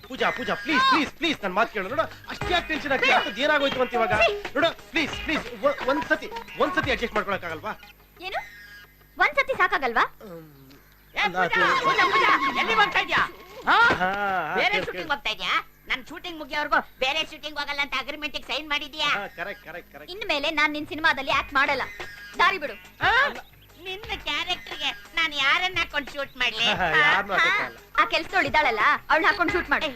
Pooja Pooja please please please ನನ್ನ ಮಾತು ಕೇಳು ನೋಡು. ಅಷ್ಟೇ ಟೆನ್ಷನ್ ಆಗ್ತದೆ, ಏನಾಗೋಯ್ತು ಅಂತ ಇವಾಗ ನೋಡು. ಪ್ಲೀಸ್ ಪ್ಲೀಸ್ ಒಂದ್ಸತಿ ಅಡ್ಜಸ್ಟ್ ಮಾಡ್ಕೊಳಕ್ಕಾಗಲ್ವಾ? ಏನು ಒಂದ್ಸತಿ ಸಾಕಾಗಲ್ವಾ? ಎಲ್ಲಿ ಹೋಗ್ತಾ ಇದ್ಯಾ? ಬೇರೆ ಶೂಟಿಂಗ್ ಹೋಗ್ತಾ ಇದ್ಯಾ? ನನ್ ಶೂಟಿಂಗ್ ಮುಗಿಯೋವರೆಗೂ ಬೇರೆ ಶೂಟಿಂಗ್ ಹೋಗಲ್ಲ ಅಂತ ಅಗ್ರಿಮೆಂಟ್ ಸೈನ್ ಮಾಡಿದ್ಯಾ? ಇನ್ಮೇಲೆ ನಾನ್ ನಿನ್ ಸಿನಿಮಾದಲ್ಲಿ ಆಕ್ಟ್ ಮಾಡಲ್ಲ. ದಾರಿ ಬಿಡು. ನಿನ್ನ ಕ್ಯಾರೆಕ್ಟರ್ಗೆ ನಾನು ಯಾರನ್ನ ಹಾಕೊಂಡು ಶೂಟ್ ಮಾಡ್ಲಿ? ಆ ಕೆಲ್ಸದವಳಿದ್ದಾಳಲ್ಲ, ಅವಳನ್ನ ಹಾಕೊಂಡು ಶೂಟ್ ಮಾಡಿ.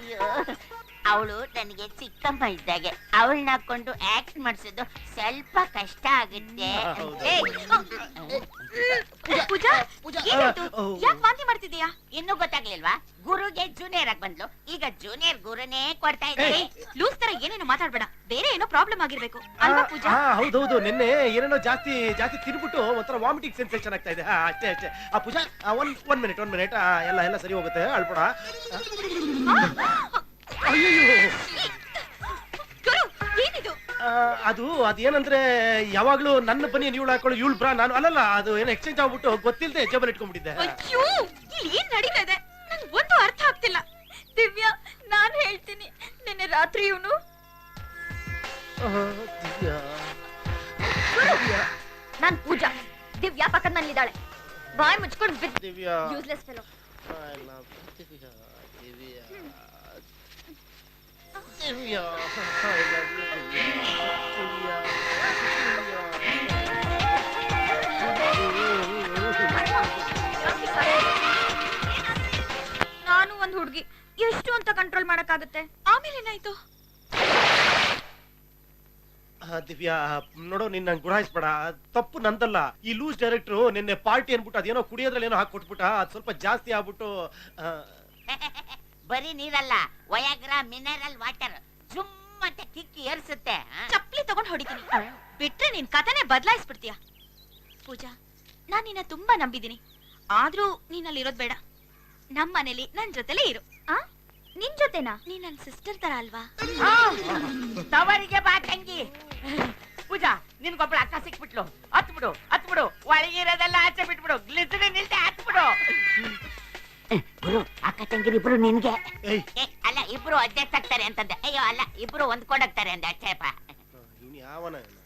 ಅವಳು ನನಗೆ ಚಿಕ್ಕಮ್ಮ ಇದ್ದಾಗೆ. ಅವಳನ್ನ ಹಾಕೊಂಡು ಆಕ್ಟ್ ಮಾಡಿಸೋದು ಸ್ವಲ್ಪ ಕಷ್ಟ ಆಗುತ್ತೆ. ಪೂಜಾ, ಯಾಕೆ ವಾಂತಿ ಮಾಡ್ತಿದೀಯಾ? ಇನ್ನೂ ಗೊತ್ತಾಗ್ಲಿಲ್ವಾ? ಗುರುಗೆ ಜೂನಿಯರ್ ಆಗಿ ಬಂದ್ಲು, ಈಗ ಜೂನಿಯರ್ ಗುರುನೇ ಕೊಡ್ತಾ ಇದ್ದೀನಿ. ಲೂಸ್ ತರ ಏನೇನೋ ಮಾತಾಡ್ಬೇಡ, ಬೇರೆ ಏನೋ ಪ್ರಾಬ್ಲಮ್ ಆಗಿರ್ಬೇಕು ಅಲ್ವಾ ಪೂಜಾ? ಹೌದೌದು, ನಿನ್ನೆ ಏನೇನೋ ಜಾಸ್ತಿ ತಿನ್ಬಿಟ್ಟು ಒಂಥರ ವಾಮಿಟಿಂಗ್ ಸೆನ್ಸೇಷನ್ ಆಗ್ತಾ ಇದೆ. ಅಷ್ಟೇ. ಆ ಪೂಜಾ ಒಂದ್ ಮಿನಿಟ್ ಎಲ್ಲ ಸರಿ ಹೋಗುತ್ತೆ, ಅಳ್ಬೇಡ. ಅದೇನಂದ್ರೆ ಯಾವಾಗ್ಲೂ ನನ್ನ ಬನ್ನಿ ನೀವು ಹಾಕೊಳ್ಳೋ ಇವಳು ಬ್ರಾ, ನಾನು ಅಲ್ಲಲ್ಲ, ಅದು ಏನೋ ಎಕ್ಸ್ಚೇಂಜ್ ಆಗ್ಬಿಟ್ಟು ಗೊತ್ತಿಲ್ಲದೆ ಜೇಬಲ್ ಇಟ್ಕೊಂಡ್ಬಿಟ್ಟಿದ್ದೆ. ಅಯ್ಯೋ, ಇಲ್ಲಿ ಏನ್ ನಡೀತಾ ಇದೆ ನಂಗೆ ಒಂದು ಅರ್ಥ ಆಗ್ತಿಲ್ಲ. ದಿವ್ಯಾ, ನಾನ್ ಹೇಳ್ತೀನಿ, ನಿನ್ನೆ ರಾತ್ರಿ ಇವನು ನಾನ್ ಪೂಜಾ, ದಿವ್ಯಾ ಪಕ್ಕದಲ್ಲಿದ್ದಾಳೆ. ಬಾಯ್ ಮುಚ್ಕೊಂಡು ಬಿದ್ದು. Divya useless fellow. ನಾನು ಒಂದ್ ಹುಡುಗಿ, ಎಷ್ಟು ಅಂತ ಕಂಟ್ರೋಲ್ ಮಾಡಕ್ಕಾಗುತ್ತೆ? ಆಮೇಲೆ ಏನಾಯ್ತು? ದಿವ್ಯಾ ನೋಡೋ, ನಿನ್ನ ಗುರಾಯಿಸ್ಬೇಡ, ತಪ್ಪು ನಂದಲ್ಲ. ಈ ಲೂಸ್ ಡೈರೆಕ್ಟ್ರು ನಿನ್ನೆ ಪಾರ್ಟಿ ಅನ್ಬಿಟ್ಟು ಅದೇನೋ ಕುಡಿಯೋದ್ರಲ್ಲಿ ಏನೋ ಹಾಕೊಟ್ಬಿಟ್ಟ, ಅದ್ ಸ್ವಲ್ಪ ಜಾಸ್ತಿ ಆಗ್ಬಿಟ್ಟು. ಬರೀ ನೀರಲ್ಲ, ವಯಾಗ್ರಾ ಮಿನರಲ್ ವಾಟರ್ ಜುಮ್ ಅಂತ ಕಿಕ್ಕಿ ಏರ್ಸುತ್ತೆ. ಚಪ್ಪಲಿ ತಗೊಂಡ್ ಹೊಡಿತೀನಿ, ಬಿಟ್ರೆ ನಿನ್ ಕಥೆನೆ ಬದಲಾಯಿಸ್ಬಿಡ್ತೀಯ. ಪೂಜಾ, ನಾನ್ ನಿನ್ನ ತುಂಬಾ ನಂಬಿದೀನಿ, ಆದ್ರೂ ನೀನಲ್ಲಿ ಇರೋದ್ ಬೇಡ. ನಮ್ ಮನೇಲಿ ನನ್ ಜೊತೆಲೇ ಇರು. ನಿನ್ ಜೊತೆನಾ? ನೀ ನನ್ ಸಿಸ್ಟರ್ ತರ ಅಲ್ವಾ? ತವರಿಗೆ ಬಾ ತಂಗಿ. ಪೂಜಾ, ನಿನ್ಗೊಬ್ಬಳ ಅಕ್ಕ ಸಿಕ್ಬಿಟ್ಲು. ಹತ್ ಬಿಡು ಒಳಗಿರೋದೆಲ್ಲ ಆಚೆ ಬಿಟ್ಬಿಡು. ಗ್ಲಿಸರಿ ನಿಲ್ದೆ ಹತ್ ಬಿಡು. ಗುರು, ಅಕ್ಕ ತಂಗಿರಿಬ್ರು ನಿನ್ಗೆ. ಅಲ್ಲ, ಇಬ್ರು ಅಡ್ಜಸ್ಟ್ ಆಗ್ತಾರೆ ಅಂತಂದೆ. ಅಯ್ಯೋ ಅಲ್ಲ, ಇಬ್ರು ಹೊಂದ್ಕೊಂಡೋಗ್ತಾರೆ ಅಂದೆ. ಅಚ್ಚೇಪ.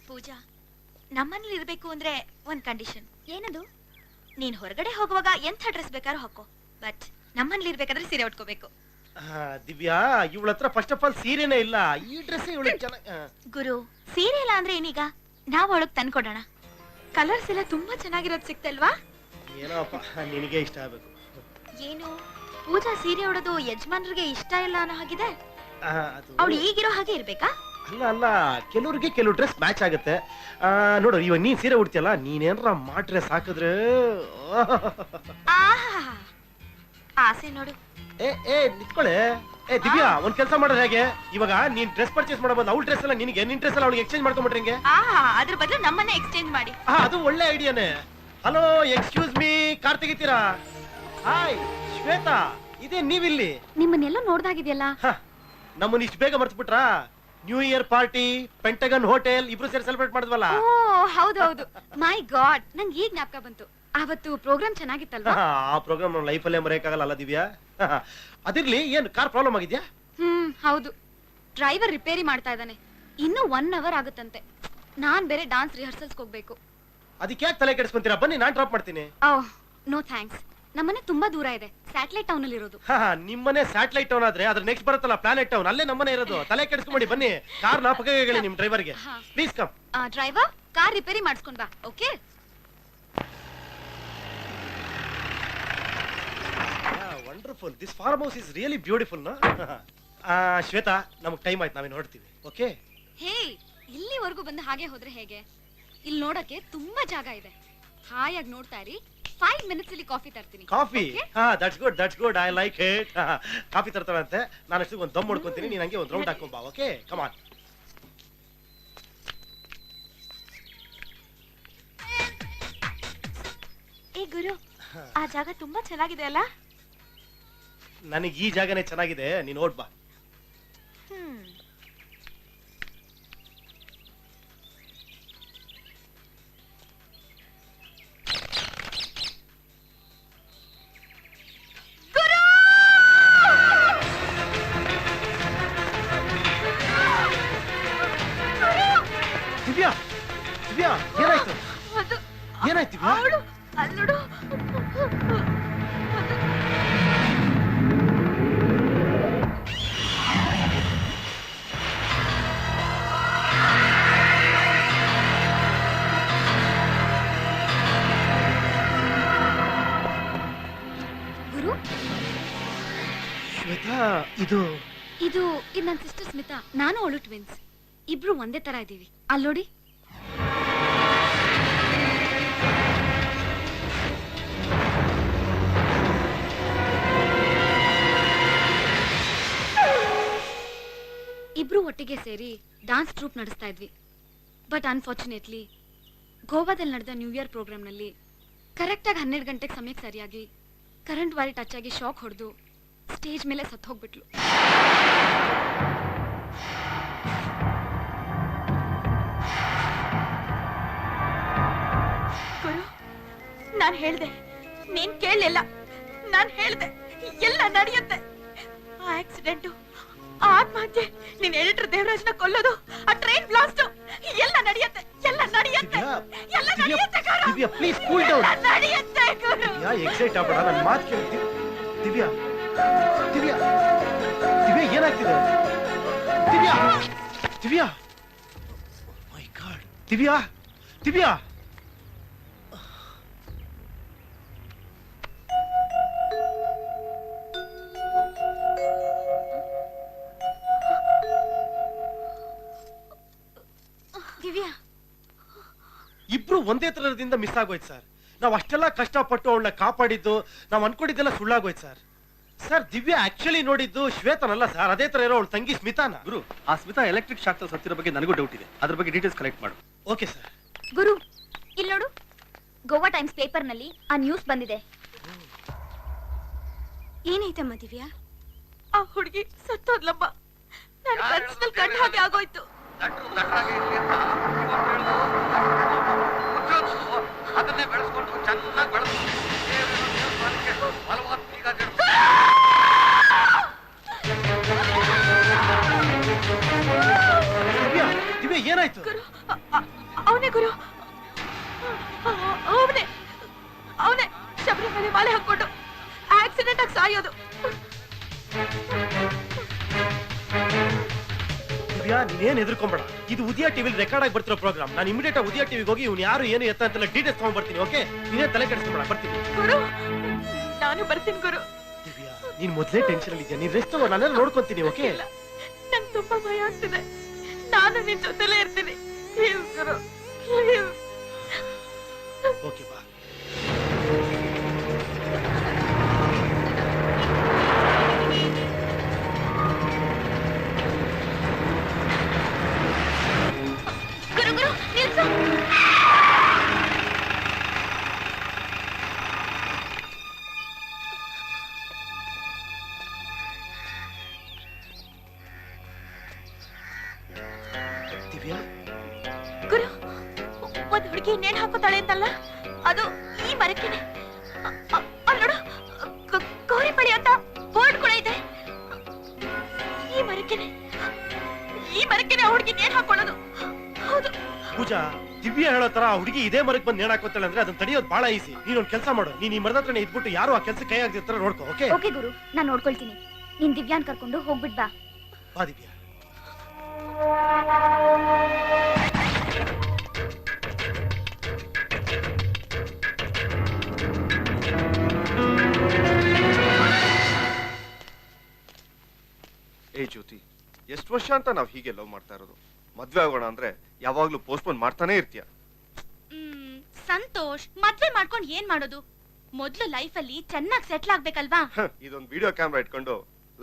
ಪೂಜಾ, ನಮ್ಮನೇಲಿ ಇರ್ಬೇಕು ಅಂದ್ರೆ ಒಂದ್ ಕಂಡೀಷನ್. ಏನದು? ನೀನ್ ಹೊರಗಡೆ ಹೋಗುವಾಗ ಎಂಥ ಡ್ರೆಸ್ ಬೇಕಾದ್ರೂ ಹಾಕೋ, ಬಟ್ ನಮ್ಮನೇಲಿ ಇರ್ಬೇಕಾದ್ರೆ ಸೀರೆ ಉಟ್ಕೋಬೇಕು. ದಿವ್ಯಾ, ಇವಳ ಹತ್ರ ಫಸ್ಟ್ ಆಫ್ ಆಲ್ ಸೀರೆನೇ ಇಲ್ಲ. ಈ ಡ್ರೆಸ್ ಇವಳಿಗೆ ಚೆನ್ನಾಗಿ. ಗುರು, ಸೀರೆ ಇಲ್ಲ ಅಂದ್ರೆ ಏನೀಗ? ನಾವ್ ಅವಳಗ್ ತಂದ್ಕೊಡೋಣ. ಕಲರ್ಸ್ ಎಲ್ಲ ತುಂಬಾ ಚೆನ್ನಾಗಿರೋದ್ ಸಿಕ್ತಲ್ವಾ? ಏನೋಪ್ಪ, ನಿನಗೆ ಇಷ್ಟ ಆಗ್ಬೇಕು. ಏನು ಪೂಜಾ, ಸೀರೆ ಉಡೋದು ಯಜಮಾನ್ರಿಗೆ ಇಷ್ಟ ಇಲ್ಲ ಅನ್ನೋ ಹಾಗಿದೆ. ಅವಳು ಈಗಿರೋ ಹಾಗೆ ಇರ್ಬೇಕಾ? ಅಲ್ಲ, ಕೆಲವ್ರಿಗೆ ಕೆಲವು ಡ್ರೆಸ್ ಮ್ಯಾಚ್ ಆಗುತ್ತೆ. ನೋಡು, ಇವಾಗ ನೀನ್ ಸೀರೆ ಉಡ್ತಿಯಲ್ಲ, ನೀನೇನ್ರ ಮಾ ಡ್ರೆಸ್ ಹಾಕಿದ್ರೆ ಆಸೆ ನೋಡು. ನಿತ್ಕೊಳ್ಳೆ. ದಿವ್ಯಾ, ಒಂದ್ ಕೆಲಸ ಮಾಡೋದು ಹೇಗೆ? ಇವಾಗ ನೀನ್ ಡ್ರೆಸ್ ಪರ್ಚೇಸ್ ಮಾಡಬಹುದು, ಅವ್ಳ ಡ್ರೆಸ್ ಎಲ್ಲ ನಿನ್ಗೆ, ನಿನ್ ಡ್ರೆಸ್ ಎಲ್ಲ ಅವಳಿಗೆ ಎಕ್ಸ್ಚೇಂಜ್ ಮಾಡ್ಕೊಂಡ್ಬಿಟ್ರೆ ಹೆಂಗೆ? ಅದ್ರ ಬದಲು ನಮ್ಮನ್ನೇ ಎಕ್ಸ್ಚೇಂಜ್ ಮಾಡಿ. ಅದು ಒಳ್ಳೆ ಐಡಿಯಾನೇ. ಹಲೋ, ಎಕ್ಸ್ಕ್ಯೂಸ್ ಮೀ, ಕಾರ್ ತೆಗಿತೀರಾ? ಹಾಯ್ ಶ್ವೇತಾ, ಇದೇ ನೀವಿಲ್ಲಿ? ನಿಮ್ಮನ್ನೆಲ್ಲ ನೋಡ್ದಾಗಿದೆಯಲ್ಲ. ನಮ್ಮನ್ನ ಇಷ್ಟು ಬೇಗ ಮರ್ತ್ಬಿಟ್ರಾ? New year party, Pentagon hotel ಇಬ್ರು ಸೇರಿ ಸೆಲೆಬ್ರೇಟ್ ಮಾಡಿದ್ವಲ್ಲ. ಹೌದೌದು. ಮೈ ಗಾಡ್, ನಂಗೆ ಈಗ ಜ್ಞಾಪಕ ಬಂತು. ಅವತ್ತು ಪ್ರೋಗ್ರಾಮ್ ಚೆನ್ನಾಗಿತ್ತಲ್ವಾ? ಆ ಪ್ರೋಗ್ರಾಮ್ ನಮ್ಮ ಲೈಫಲ್ಲೇ ಮರೆಯಕ್ಕಾಗಲ್ಲ ಅಲ್ಲ ದಿವ್ಯಾ? ಅದಿರ್ಲಿ, ಏನ್ ಕಾರ್ ಪ್ರಾಬ್ಲಮ್ ಆಗಿದ್ಯಾ? ಹೌದು, ಡ್ರೈವರ್ ರಿಪೇರಿ ಮಾಡ್ತಾ ಇದ್ದಾನೆ. ಇನ್ನೂ 1 hour ಆಗುತ್ತಂತೆ. ನಾನ್ ಬೇರೆ ಡಾನ್ಸ್ ರಿಹರ್ಸಲ್ಸ್ ಹೋಗ್ಬೇಕು. ಅದಕ್ಕೆ ಯಾಕೆ ತಲೆ ಕೆಡಿಸ್ಕೊಂತೀರಾ? ಬನ್ನಿ, ನಾನ್ ಡ್ರಾಪ್ ಮಾಡ್ತೀನಿ. ನೋ ಥ್ಯಾಂಕ್ಸ್, ನಮ್ಮನೆ ತುಂಬಾ ದೂರ ಇದೆ. ಸ್ಯಾಟಲೈಟ್ ಟೌನ್ ಅಲ್ಲಿ ಇರೋದು. ನಿಮ್ಮನೆ ಸ್ಯಾಟಲೈಟ್ ಟೌನ್ ಆದ್ರೆ ಅದ್ರ ನೆಕ್ಸ್ಟ್ ಬರುತ್ತಲ್ಲ ಪ್ಲಾನೆಟ್ ಟೌನ್, ಅಲ್ಲೇ ನಮ್ಮನೆ ಇರೋದು. ತಲೆ ಕೆಡಿಸ್ಕೊಂಡಿ, ಬನ್ನಿ. ಕಾರ್ ನಾ ಪಕ್ಕ ಹೇಳಿ ನಿಮ್ ಡ್ರೈವರ್ಗೆ. Please come. ಡ್ರೈವರ್, ಕಾರ್ ರಿಪೇರಿ ಮಾಡಿಸ್ಕೊಂಡ್ ಬಾ. Okay. Wonderful. This farm house is really beautiful. Shweta, ನಮಗ್ ಟೈಮ್ ಆಯ್ತು, ನಾವೇ ನೋಡ್ತೀವಿ. ಓಕೆ. ಹೇ, ಇಲ್ಲಿವರೆಗೂ ಬಂದು ಹಾಗೆ ಹೋದ್ರೆ ಹೇಗೆ? ಇಲ್ಲಿ ನೋಡಕ್ಕೆ ತುಂಬಾ ಜಾಗ ಇದೆ. ಹಾಯಾಗಿ ನೋಡ್ತಾ ಇರಿ. 5 minutes ಅಲ್ಲಿ ಕಾಫಿ ತರ್ತೀನಿ. Coffee? That's good, I like it. Coffee ತರ್ತಾರಂತೆ, ನಾನು ಅಷ್ಟು ಒಂದು ದಮ್ ಮಾಡ್ಕೊಂತೀನಿ, ನೀನ್ ಹಂಗೆ ಒಂದು ರೌಂಡ್ ಹಾಕೊಂಡ್ ಬಾ. Okay, come on. ಗುರು, ಆ ಜಾಗ ತುಂಬಾ ಚೆನ್ನಾಗಿದೆ ಅಲ್ಲ? ನನಗೆ ಈ ಜಾಗನೇ ಚೆನ್ನಾಗಿದೆ, ನೀನ್ ನೋಡ್ ಬಾ. ದಿವ್ಯಾ ಏನಾಯ್ತು ಅದು ಏನಾಯ್ತು ದಿವ್ಯಾ ಅವಳು ಅಲ್ಲೋಡು. ಗುರು, ಶ್ವೇತಾ ಇದು ಇದು ನನ್ನ ಸಿಸ್ಟರ್ ಸ್ಮಿತಾ. ನಾನು ಅವಳು ಟ್ವಿನ್ಸ್. ಇಬ್ರು ಒಂದೇ ತರ ಇದೀವಿ. ಅಲ್ಲೋಡಿ. ಇಬ್ರು ಒಟ್ಟಿಗೆ ಸೇರಿ ಡಾನ್ಸ್ ಟ್ರೂಪ್ ನಡೆಸ್ತಾ ಇದ್ವಿ. ಬಟ್ ಅನ್ಫಾರ್ಚುನೇಟ್ಲಿ ಗೋವಾದಲ್ಲಿ ನಡೆದ ನ್ಯೂ ಇಯರ್ ಪ್ರೋಗ್ರಾಮ್ನಲ್ಲಿ ಕರೆಕ್ಟಾಗಿ 12 ಗಂಟೆಗೆ ಸಮಯಕ್ಕೆ ಸರಿಯಾಗಿ ಕರೆಂಟ್ ವೈರ್ ಟಚ್ ಆಗಿ ಶಾಕ್ ಹೊಡೆದು ಸ್ಟೇಜ್ ಮೇಲೆ ಸತ್ತು ಹೋಗ್ಬಿಟ್ಲು. ಗುರು, ನಾನು ಹೇಳ್ದೆ, ನೀನ್ ಕೇಳಲಿಲ್ಲ. ನಾನು ಹೇಳ್ದೆ ಎಲ್ಲ ನಡೆಯುತ್ತೆ. ಆ ಆಕ್ಸಿಡೆಂಟು, ಆತ್ಮಹತ್ಯೆ, ನೀನ್ ಎಡಿಟರ್ ದೇವರಾಜ್ನ ಕೊಲ್ಲೋದು, ಆ ಟ್ರೈನ್ ಬ್ಲಾಸ್ಟ್ ಎಲ್ಲ ನಡೆಯುತ್ತೆ. ಎಲ್ಲ ನಡೆಯುತ್ತೆ. ಎಲ್ಲ ನಡೆಯುತ್ತೆ ಗುರು. Divya please cool down. ಎಲ್ಲ ನಡೆಯುತ್ತೆ ಗುರು. ದಿವ್ಯಾ ಎಕ್ಸೈಟ್ ಆಗ್ಬೇಡ, ನನ್ನ ಮಾತು ಕೇಳಿ. ದಿವ್ಯಾ ದಿವ್ಯಾ ದಿವ್ಯಾ ಏನಾಗ್ತಿದೆ? ದಿವ್ಯಾ ದಿವ್ಯಾ ಮೈ ಗಾಡ್. ದಿವ್ಯಾ ದಿವ್ಯಾ ದಿವ್ಯಾ ಇಬ್ರು ಒಂದೇ ತರದಿಂದ ಮಿಸ್ ಆಗೋಯ್ತು ಸರ್. ನಾವ್ ಅಷ್ಟೆಲ್ಲ ಕಷ್ಟಪಟ್ಟು ಅವಳನ್ನ ಕಾಪಾಡಿದ್ದು, ನಾವ್ ಅನ್ಕೊಂಡಿದ್ದೆಲ್ಲ ಸುಳ್ಳಾಗೋಯ್ತು ಸರ್. ಸರ್ ದಿವ್ಯಾ ಆಕ್ಚುಲಿ ನೋಡಿದ್ದು ಶ್ವೇತನಲ್ಲ ಸರ್, ಅದೇ ತರ ಇರೋ ಅವಳ ತಂಗಿ ಸ್ಮಿತಾನ. ಗುರು, ಆ ಸ್ಮಿತಾ ಎಲೆಕ್ಟ್ರಿಕ್ ಶಾಕ್ ಸತ್ತಿರೋ ಬಗ್ಗೆ ನನಗೂ ಡೌಟ್ ಇದೆ. ಅದ್ರ ಬಗ್ಗೆ ಡೀಟೇಲ್ಸ್ ಕಲೆಕ್ಟ್ ಮಾಡು. Okay sir. ಗುರು, ಇಲ್ಲಿ ನೋಡು, ಗೋವಾ ಟೈಮ್ಸ್ ಪೇಪರ್ ನಲ್ಲಿ ಆ ನ್ಯೂಸ್ ಬಂದಿದೆ. ಏನೈತಮ್ಮ ದಿವ್ಯಾ? ಆ ಹುಡುಗಿ ಸತ್ತೋದ್ಲಮ್ಮ. ನನ್ನ ಕನ್ಸಲ್ಲಿ ಕಂಡ ಹಾಗೆ ಆಗೋಯ್ತು. ಅದನ್ನೇ ಬೆಳೆಸ್ಕೊಂಡು ಚೆನ್ನಾಗಿ ಬೆಳೆದು ದಿವ್ಯಾ ದಿವ್ಯಾ ಏನಾಯ್ತು? ಅವನೇ ಗುರು, ಅವನೇ ಅವನೇ ಶಬರಿಮಲೆ ಮಾಲೆ ಹಾಕೊಂಡು ಆಕ್ಸಿಡೆಂಟ್ ಆಗಿ ಸಾಯೋದು. ದಿವ್ಯಾ ನೀನೇನ್ ಹೆದರ್ಕೊಂಬೇಡ. ಇದು ಉದಯ ಟಿವಿಲಿ ರೆಕಾರ್ಡ್ ಆಗಿ ಬರ್ತಿರೋ ಪ್ರೋಗ್ರಾಮ್. ನಾನು ಇಮಿಡಿಯೇಟ್ ಆಗಿ ಉದಯ ಟಿವಿಗೆ ಹೋಗಿ ಇವ್ನು ಯಾರು ಏನು ಎತ್ತ ಅಂತೆಲ್ಲ ಡೀಟೇಲ್ಸ್ ತಗೊಂಡ್ ಬರ್ತೀನಿ. ಓಕೆ, ನೀನೇ ತಲೆ ಕೆಡಿಸ್ಕೊಂಬೇಡ, ಬರ್ತೀನಿ. ಗುರು, ನಾನು ಬರ್ತೀನಿ ಗುರು. ದಿವ್ಯಾ ನೀನ್ ಮೊದ್ಲೇ ಟೆನ್ಷನ್ ಅಲ್ಲಿ ಇದೆಯಾ, ನೀನ್ ರೆಸ್ಟ್ ತಗೋ, ನಾನೆಲ್ಲ ನೋಡ್ಕೊಂತೀನಿ. ಓಕೆ, ನಂಗೆ ತುಂಬಾ ಭಯ ಆಗ್ತಿದೆ. ನಾನು ನಿನ್ ಜೊತೆಲೇ ಇರ್ತೀನಿ. Please Guru, please. ಓಕೆ ಬಾ. ಗುರು ಗುರು ನಿಲ್ಸು. ದಿವ್ಯಾ ಗುರು, ಒಂದ್ ಹುಡುಗಿ ನೇಣು ಹಾಕೋತಾಳೆ ಅಂತಲ್ಲ, ಅದು ಈ ಮರಕ್ಕೆನೆ. ಅಲ್ಲಿ ನೋಡು, ಗೌರಿ ಪಡಿ ಅಂತ ಬೋರ್ಡ್ ಕೂಡ ಇದೆ. ಈ ಮರಕ್ಕೆನೆ ಆ ಹುಡುಗಿ ನೇಣು ಹಾಕೊಳ್ಳೋದು. ಹೌದು ಪೂಜಾ, ದಿವ್ಯಾ ಹೇಳೋ ತರ ಆ ಹುಡುಗಿ ಇದೇ ಮರಕ್ಕೆ ಬಂದು ನೇಣು ಹಾಕೋತಾಳೆ ಅಂದ್ರೆ ಅದನ್ನ ತಡೆಯೋದು ಬಹಳ ಈಸಿ. ನೀನೊಂದು ಕೆಲಸ ಮಾಡು, ನೀನ್ ಈ ಮರದ ಹತ್ರನೇ ಇದ್ಬಿಟ್ಟು ಯಾರು ಆ ಕೆಲಸ ಕೈ ಆಗದಿರ್ತಾರ ನೋಡ್ಕೋ. ಓಕೆ ಓಕೆ ಗುರು, ನಾನು ನೋಡ್ಕೊಳ್ತೀನಿ. ನೀನ್ ದಿವ್ಯಾನ್ ಕರ್ಕೊಂಡು ಹೋಗ್ಬಿಟ್ ಬಾ. ಬಾ ದಿವ್ಯಾ. ಏ ಜ್ಯೋತಿ, ಎಷ್ಟು ವರ್ಷ ಅಂತ ನಾವ್ ಹೀಗೆ ಲವ್ ಮಾಡ್ತಾ ಇರೋದು? ಮದ್ವೆ ಆಗೋಣ ಅಂದ್ರೆ ಯಾವಾಗ್ಲೂ ಪೋಸ್ಟ್ಪೋನ್ ಮಾಡ್ತಾನೆ ಇರ್ತೀಯ. ಸಂತೋಷ್, ಮದ್ವೆ ಮಾಡ್ಕೊಂಡು ಏನ್ ಮಾಡೋದು? ಮೊದ್ಲು ಲೈಫ್ ಅಲ್ಲಿ ಚೆನ್ನಾಗಿ ಸೆಟ್ಲ್ ಆಗ್ಬೇಕಲ್ವಾ? ಇದೊಂದು ವಿಡಿಯೋ ಕ್ಯಾಮ್ರಾ ಇಟ್ಕೊಂಡು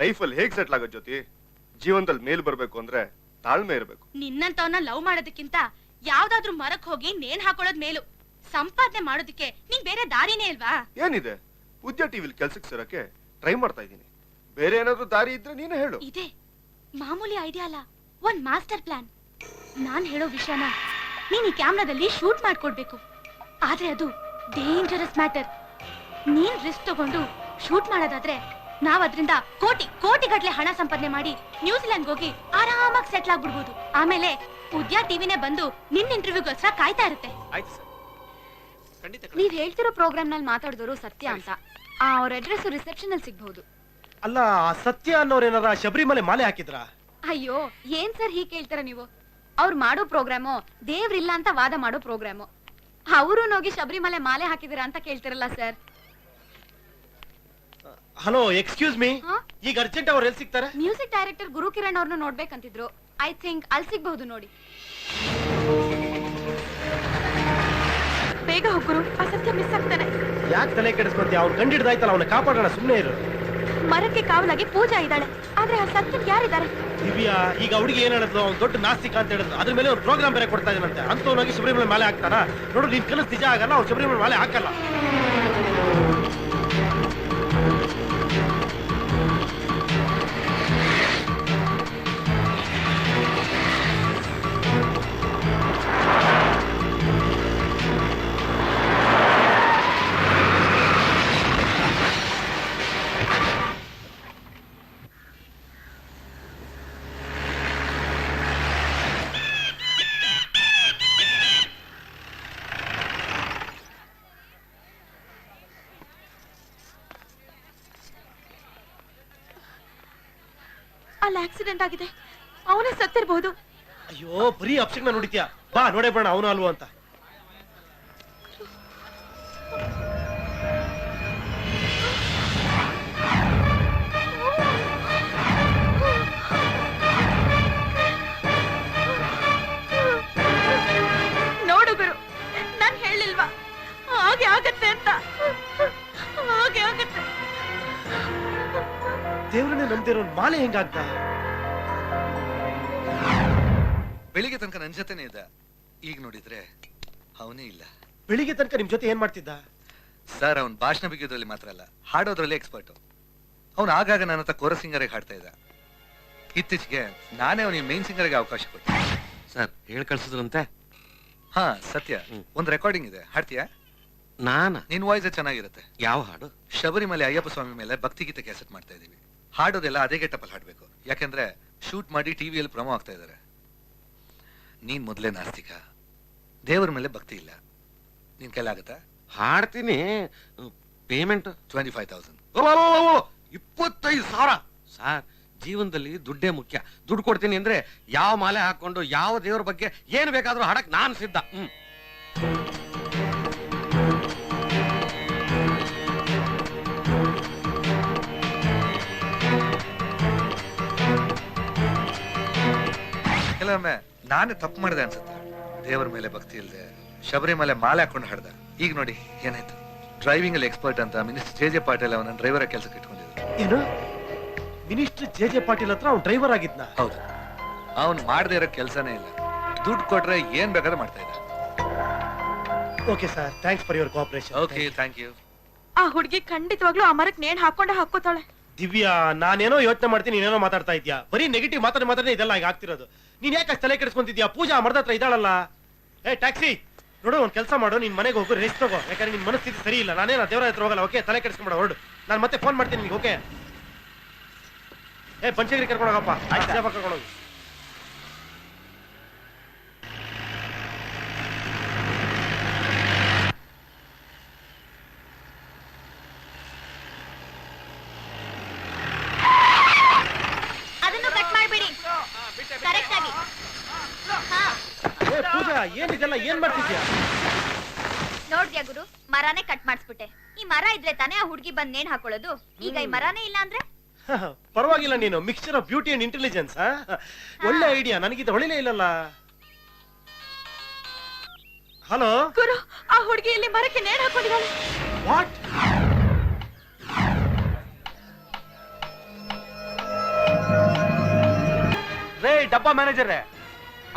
ಲೈಫ್ ಅಲ್ಲಿ ಹೇಗ್ ಸೆಟ್ಲ್ ಆಗೋ ಜ್ಯೋತಿ? ಜೀವನದಲ್ಲಿ ಮೇಲ್ ಬರ್ಬೇಕು ಅಂದ್ರೆ ತಾಳ್ಮೆ ಇರ್ಬೇಕು. ನಿನ್ನಂತವನ್ನ ಲವ್ ಮಾಡೋದಕ್ಕಿಂತ ಯಾವ್ದಾದ್ರು ಮರಕ್ ಹೋಗಿ ನೇಣ್ ಹಾಕೊಳ್ಳೋದ್ ಮೇಲು. ಸಂಪಾದನೆ ಮಾಡೋದಕ್ಕೆ ನಿಂಗ್ ಬೇರೆ ದಾರಿನೇ ಇಲ್ವಾ? ಏನಿದೆ, ಉದ್ಯ ಟಿವಿಲಿ ಕೆಲ್ಸಕ್ಕೆ ಸೇರಕ್ಕೆ ಟ್ರೈ ಮಾಡ್ತಾ ಇದ್ದೀನಿ. ಬೇರೆ ಏನಾದ್ರು ದಾರಿ ಇದ್ರೆ ನೀನೇ ಹೇಳು. ಇದೆ, ಮಾಮೂಲಿ ಐಡಿಯಾ ಅಲ್ಲ, ಒಂದ್ ಮಾಸ್ಟರ್ ಪ್ಲಾನ್. ನಾನ್ ಹೇಳೋ ವಿಷಯನ ನೀನ್ ಈ ಕ್ಯಾಮ್ರಾದಲ್ಲಿ ಶೂಟ್ ಮಾಡ್ಕೊಡ್ಬೇಕು. ಆದ್ರೆ ಅದು ಡೇಂಜರಸ್ ಮ್ಯಾಟರ್. ನೀನ್ ರಿಸ್ಕ್ ತಗೊಂಡು ಶೂಟ್ ಮಾಡೋದಾದ್ರೆ ನಾವ್ ಅದ್ರಿಂದ ಕೋಟಿ ಕೋಟಿ ಗಟ್ಲೆ ಹಣ ಸಂಪಾದನೆ ಮಾಡಿ ನ್ಯೂಜಿಲೆಂಡ್ ಹೋಗಿ ಆರಾಮಾಗಿ ಸೆಟ್ಲ್ ಆಗ್ಬಿಡ್ಬೋದು. ಆಮೇಲೆ ಉದ್ಯಾ ಟಿವಿನೇ ಬಂದು ನಿನ್ ಇಂಟರ್ವ್ಯೂಗೋಸ್ಕರ ಕಾಯ್ತಾ ಇರುತ್ತೆ. ಆಯ್ತು ಸರ್, ಖಂಡಿತ. ನೀವ್ ಹೇಳ್ತಿರೋ ಪ್ರೋಗ್ರಾಮ್ ನಲ್ಲಿ ಮಾತಾಡಿದವರು ಸತ್ಯ ಅಂತ. ಅವ್ರ ಅಡ್ರೆಸ್ ರಿಸೆಪ್ಷನ್ ಅಲ್ಲಿ ಸಿಗ್ಬಹುದು. ಅಲ್ಲ, ಆ ಸತ್ಯ ಅನ್ನೋರೇನಾರ ಶಬರಿಮಲೆ ಮಾಲೆ ಹಾಕಿದ್ರಾ? ಅಯ್ಯೋ, ಏನ್ ಸರ್ ಹೀಗ್ ಕೇಳ್ತಾರ ನೀವು? ಅವ್ರು ಮಾಡೋ ಪ್ರೋಗ್ರಾಮು ದೇವ್ರಿಲ್ಲ ಅಂತ ವಾದ ಮಾಡೋ ಪ್ರೋಗ್ರಾಮು. ಅವರು ಹೋಗಿ ಶಬರಿಮಲೆ ಮಾಲೆ ಹಾಕಿದಿರ ಅಂತ ಕೇಳ್ತಿರಲ್ಲ ಸರ್. ಹಲೋ, ಎಕ್ಸ್ಕ್ಯೂಸ್ ಮೀ, ಹಾ? ಈಗ ಅರ್ಜೆಂಟ್ ಅವ್ರು ಎಲ್ಲಿ ಸಿಗ್ತಾರೆ? ಮ್ಯೂಸಿಕ್ ಡೈರೆಕ್ಟರ್ ಗುರು ಕಿರಣ್ ಅವ್ರನ್ನ ನೋಡ್ಬೇಕಂತಿದ್ರು. ಐ ಥಿಂಕ್ ಅಲ್ಲಿ ಸಿಗ್ಬಹುದು ನೋಡಿ. ಬೇಗ ಹೋಗ್ರು, ಆ ಸತ್ಯ ಮಿಸ್ ಆಗ್ತಾನೆ. ಯಾಕೆ ತಲೆ ಕೆಡಿಸ್ಕೊಂತೀಯ? ಅವ್ನು ಕಂಡಿಡ್ದಾಯ್ತಲ್ಲ, ಅವನ ಕಾಪಾಡೋಣ, ಸುಮ್ಮನೆ ಇರು. ಮರಕ್ಕೆ ಕಾವಲಾಗಿ ಪೂಜಾ ಇದ್ದಾಳೆ, ಆದ್ರೆ ಆ ಸತ್ಯ ಯಾರಿದ್ದಾರೆ? ದಿವ್ಯಾ, ಈಗ ಹುಡುಗಿ ಏನ್ ಹೇಳಿದ್ಲು? ಅವ್ನು ದೊಡ್ಡ ನಾಸ್ತಿಕ ಅಂತ ಹೇಳಿದ್ರು. ಅದ್ರ ಮೇಲೆ ಒಂದು ಪ್ರೋಗ್ರಾಮ್ ಬೇರೆ ಕೊಡ್ತಾ ಇದ್ದಾನಂತೆ. ಅಂತವನಾಗಿ ಶಬರಿಮಲೆ ಮಾಲೆ ಹಾಕ್ತಾರ? ನೋಡು, ನಿನ್ ಕನಸು ನಿಜ ಆಗಲ್ಲ. ಅವ್ನು ಶಬರಿಮಲೆ ಮಾಲೆ ಹಾಕಲ್ಲ. ಅಲ್ಲಿ ಆಕ್ಸಿಡೆಂಟ್ ಆಗಿದೆ, ಅವನೇ ಸತ್ತಿರಬಹುದು. ಅಯ್ಯೋ, ಬರೀ ಅಪ್ಶಕ್ನ ನೋಡಿದ್ಯಾ? ಬಾ ನೋಡೇ ಬರೋಣ ಅವನು ಅಲ್ವೋ ಅಂತ. ನೋಡು ಗುರು, ನಾನ್ ಹೇಳಿಲ್ವಾ ಹಾಗೆ ಆಗತ್ತೆ ಅಂತ? ಹಾಗೆ ಆಗತ್ತೆ. ದೇವ್ರನ್ನೇ ನಂಬ್ದಿರೋ ಮಾಲೆ ಹೆಂಗಾಗ್ತಾ? ಬೆಳಿಗ್ಗೆ ತನಕ ನನ್ ಜೊತೆನೆ ಇದ್ದ, ಈಗ ನೋಡಿದ್ರೆ ಅವನೇ ಇಲ್ಲ. ಬೆಳಿಗ್ಗೆ ತನಕ ನಿಮ್ ಜೊತೆ ಏನ್ ಮಾಡ್ತಿದ್ದ? ಸರ್, ಅವನ್ ಭಾಷಣ ಬಿಗಿಯೋದ್ರಲ್ಲಿ ಮಾತ್ರ ಅಲ್ಲ, ಹಾಡೋದ್ರಲ್ಲಿ ಎಕ್ಸ್ಪರ್ಟ್. ಅವನು ಆಗಾಗ ನನ್ನ ಹತ್ರ ಕೋರಸ್ ಸಿಂಗರ್ಗೆ ಹಾಡ್ತಾ ಇದ್ದ. ಇತ್ತೀಚೆಗೆ ನಾನೇ ಅವನಿಗೆ ಮೇನ್ ಸಿಂಗರ್ಗೆ ಅವಕಾಶ ಕೊಟ್ಟೆ. ಸರ್, ಹೇಳಿ ಕಳ್ಸಿದ್ರಂತೆ. ಹಾ ಸತ್ಯ, ಒಂದ್ ರೆಕಾರ್ಡಿಂಗ್ ಇದೆ, ಹಾಡ್ತೀಯಾ? ನಿನ್ ವಾಯ್ಸ್ ಚೆನ್ನಾಗಿರುತ್ತೆ. ಯಾವ ಹಾಡು? ಶಬರಿಮಲೆ ಅಯ್ಯಪ್ಪ ಸ್ವಾಮಿ ಮೇಲೆ ಭಕ್ತಿಗೀತೆ ಕ್ಯಾಸೆಟ್ ಮಾಡ್ತಾ ಇದೀವಿ. ಹಾಡೋದೆಲ್ಲ ಅದೇ ಗೆಟಪ್ಪಲ್ಲಿ ಹಾಡ್ಬೇಕು, ಯಾಕಂದ್ರೆ ಶೂಟ್ ಮಾಡಿ ಟಿವಿಯಲ್ಲಿ ಪ್ರಮೋ ಆಗ್ತಾ ಇದಾರೆ. ನೀನ್ ಮೊದಲೇ ನಾಸ್ತಿಕ, ದೇವರ ಮೇಲೆ ಭಕ್ತಿ ಇಲ್ಲ. ನಿನ್ ಕೈಲಾಗತ್ತಾ? ಹಾಡ್ತೀನಿ. ಪೇಮೆಂಟ್ 25,000. 25,000? ಸರ್, ಜೀವನದಲ್ಲಿ ದುಡ್ಡೇ ಮುಖ್ಯ. ದುಡ್ಡು ಕೊಡ್ತೀನಿ ಅಂದ್ರೆ ಯಾವ ಮಾಲೆ ಹಾಕೊಂಡು ಯಾವ ದೇವ್ರ ಬಗ್ಗೆ ಏನ್ ಬೇಕಾದ್ರೂ ಹಾಡಕ್ ನಾನ್ ಸಿದ್ಧ. ಕೆಲವೊಮ್ಮೆ ನಾನೇ ತಪ್ಪು ಮಾಡಿದೆ ಅನ್ಸುತ್ತೆ. ದೇವರ ಮೇಲೆ ಭಕ್ತಿ ಇಲ್ಲದೆ ಶಬರಿಮಲೆ ಮಾಲೆ ಹಾಕೊಂಡು ಹಾಡ್ದ. ಈಗ ನೋಡಿ ಏನಾಯ್ತು. ಡ್ರೈವಿಂಗ್ ಅಲ್ಲಿ ಎಕ್ಸ್ಪರ್ಟ್ ಅಂತ ಮಿನಿಸ್ಟರ್ ಜೆ ಪಾಟೀಲ್ ಅವನ ಡ್ರೈವರ್ ಕೆಲಸಕ್ಕೆ ಇಟ್ಕೊಂಡಿದ್ರು. ಏನು? ಮಿನಿಸ್ಟರ್ ಜೆ ಪಾಟೀಲ್ ಹತ್ರ ಅವ್ನು ಡ್ರೈವರ್ ಆಗಿದ್ನ? ಹೌದು. ಅವ್ನು ಮಾಡದೇ ಇರೋ ಕೆಲಸನೇ ಇಲ್ಲ. ದುಡ್ಡು ಕೊಟ್ರೆ ಏನ್ ಬೇಕಾದ್ರೂ ಮಾಡ್ತಾ ಇದ್ದ. Okay sir, thanks for your cooperation. Okay, thank you. ಆ ಹುಡುಗಿ ಖಂಡಿತವಾಗ್ಲೂ ಆ ಮರಕ್ಕೆ ನೇಣು ಹಾಕೊಂಡೇ ಹಾಕೋತಾಳೆ. ದಿವ್ಯಾ, ನಾನೇನೋ ಯೋಚನೆ ಮಾಡ್ತೀನಿ, ನೀನೇನೋ ಮಾತಾಡ್ತಾ ಇದ್ಯಾ. ಬರೀ ನೆಗೆಟಿವ್ ಮಾತಾಡಿ ಇದೆಲ್ಲ ಈಗ ಆಗ್ತಿರೋದು. ನೀನ್ ಯಾಕೆ ತಲೆ ಕೆಡಿಸ್ಕೊಂತಿದ್ಯಾ? ಪೂಜಾ ಮರದ ಹತ್ರ ಇದ್ದಾಳಲ್ಲ. ಏ ಟ್ಯಾಕ್ಸಿ, ನೋಡು, ಒಂದ್ ಕೆಲಸ ಮಾಡು, ನಿನ್ ಮನೆಗೆ ಹೋಗು, ರೆಸ್ಟ್ ತಗೋ. ಯಾಕಂದ್ರೆ ನಿನ್ ಮನಸ್ಥಿತಿ ಸರಿ ಇಲ್ಲ. ನಾನೇನ ದೇವರ ಹತ್ರ ಹೋಗಲ್ಲ. ಓಕೆ, ತಲೆ ಕೆಡಿಸ್ಕೊಂಬೇಡ, ಹೊರಡು. ನಾನು ಮತ್ತೆ ಫೋನ್ ಮಾಡ್ತೀನಿ ನಿನ್ಗೆ. ಓಕೆ? ಏ ಪಂಚಗಿರಿ ಕರ್ಕೊಂಡು ಹೋಗಪ್ಪ, ಕರ್ಕೊಂಡು ಹೋಗಿ. ಅದನ್ನು ಕಟ್ ಮಾಡ್ಬಿಡಿ ಕರೆಕ್ಟ್ ಆಗಿ. ಏ ಪೂಜಾ, ಏನಿದೆಲ್ಲ ಏನ್ ಮಾಡ್ತಿದ್ಯಾ? ನೋಡ್ದ್ಯಾ ಗುರು, ಮರಾನೇ ಕಟ್ ಮಾಡಿಸ್ಬಿಟ್ಟೆ. ಈ ಮರ ಇದ್ರೆ ತಾನೇ ಆ ಹುಡುಗಿ ಬಂದ್ ನೇಣು ಹಾಕೊಳ್ಳೋದು. ಈಗ ಈ ಮರಾನೇ ಇಲ್ಲ ಅಂದ್ರೆ ಪರವಾಗಿಲ್ಲ, ನೀನು mixture of beauty and intelligence. ಒಳ್ಳೆ ಐಡಿಯಾ, ನನಗಿದ ಹೊಳಿಲೇ ಇಲ್ಲಲ್ಲ. ಹಲೋ ಗುರು, ಆ ಹುಡುಗಿ ಇಲ್ಲಿ ಮರಕ್ಕೆ ನೇಣು ಹಾಕೊಂಡಿದ್ದಾಳೆ. ವಾಟ್? ರೇ ಡಬ್ಬಾ ಮ್ಯಾನೇಜರ್,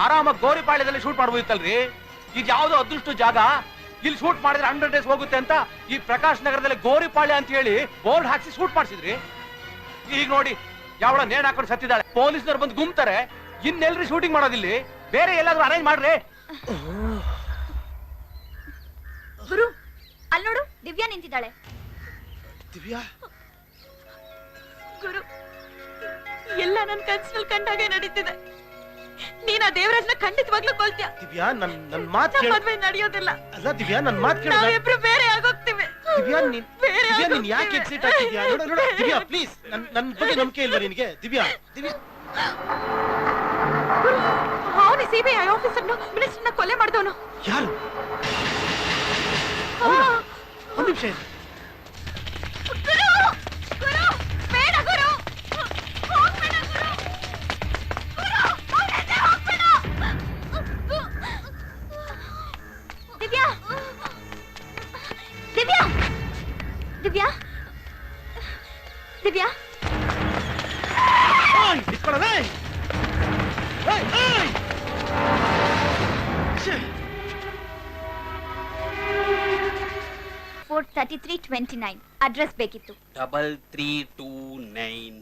ಆರಾಮಾಗಿ ಗೋರಿಪಾಳ್ಯದಲ್ಲಿ ಶೂಟ್ ಮಾಡ್ಬೋದಿತ್ತಲ್ರಿ. ಇದು ಯಾವ್ದೋ ಅದೃಷ್ಟ ಜಾಗ, ಇಲ್ಲಿ ಶೂಟ್ ಮಾಡಿದ್ರೆ 100 days ಹೋಗುತ್ತೆ ಅಂತ ಈ ಪ್ರಕಾಶ್ ನಗರದಲ್ಲಿ ಗೋರಿಪಾಳ್ಯ ಅಂತ ಹೇಳಿ ಬೋರ್ಡ್ ಹಾಕ್ಸಿ ಶೂಟ್ ಮಾಡಿಸಿದ್ರಿ. ಈಗ ನೋಡಿ, ಯಾವಳ ನೇಣು ಹಾಕೊಂಡು ಸತ್ತಿದ್ದಾಳೆ. ಪೊಲೀಸ್ನವ್ರು ಬಂದು ಗುಮ್ತಾರೆ. ಇನ್ನೆಲ್ರಿ ಶೂಟಿಂಗ್ ಮಾಡೋದಿಲ್ಲಿ? ಬೇರೆ ಎಲ್ಲಾದ್ರೂ ಅರೇಂಜ್ ಮಾಡ್ರಿ. ಗುರು, ಅಲ್ಲಿ ನೋಡು, ದಿವ್ಯಾ ನಿಂತಿದ್ದಾಳೆ. ದಿವ್ಯಾ? ಗುರು, ಎಲ್ಲ ನನ್ ಕನ್ಸಲ್ಲಿ ಕಂಡಾಗೆ ನಡೀತಿದೆ. ನೀನ್ ಆ ದೇವರಾಜ್ನ ಖಂಡಿತವಾಗ್ಲೂ ಕೊಲ್ತೀಯ. ದಿವ್ಯಾ ನನ್ ಮಾತ್ ನಮ್ಮ ಕೇಳ. ಮದ್ವೆ ನಡೆಯೋದಿಲ್ಲ. ಅಲ್ಲ ದಿವ್ಯಾ ನನ್ ಮಾತ್ ಕೇಳ. ನಾವಿಬ್ರು ಬೇರೆ ಆಗೋಗ್ತೀವಿ. ದಿವ್ಯಾ ನೀನ್ ಯಾಕೆ ಎಕ್ಸೈಟ್ ಆಗ್ತಿದ್ಯಾ? ನೋಡು ದಿವ್ಯಾ ಪ್ಲೀಸ್, ನನ್ ಬಗ್ಗೆ ನಂಬಿಕೆ ಇಲ್ವಾ ನಿನಗೆ? ದಿವ್ಯಾ ಅವನು ಸಿಬಿಐ ಆಫೀಸರ್ನು ಮಿನಿಸ್ಟರ್ನ ಕೊಲೆ ಮಾಡಿದವನು. ಯಾರು? ಹೌದಾ? ಒಂದ್ ನಿಮಿಷ ಇರು. ಗುರು ಗುರು ಬೇಡ ಗುರು, ಹೋಗ್ಬೇಡ ಗುರು, ಗುರು ಅವ್ರ ಎದೆ ಹೋಗ್ಬೇಡ. ದಿವ್ಯಾ ದಿವ್ಯಾ ದಿವ್ಯಾ ದಿವ್ಯಾ ಓಯ್ ನಿತ್ಕೊಳ್ಳೋದೇ. ಏಯ್ ಏಯ್ ಛೇ. 43329 ಅಡ್ರೆಸ್ ಬೇಕಿತ್ತು. 3329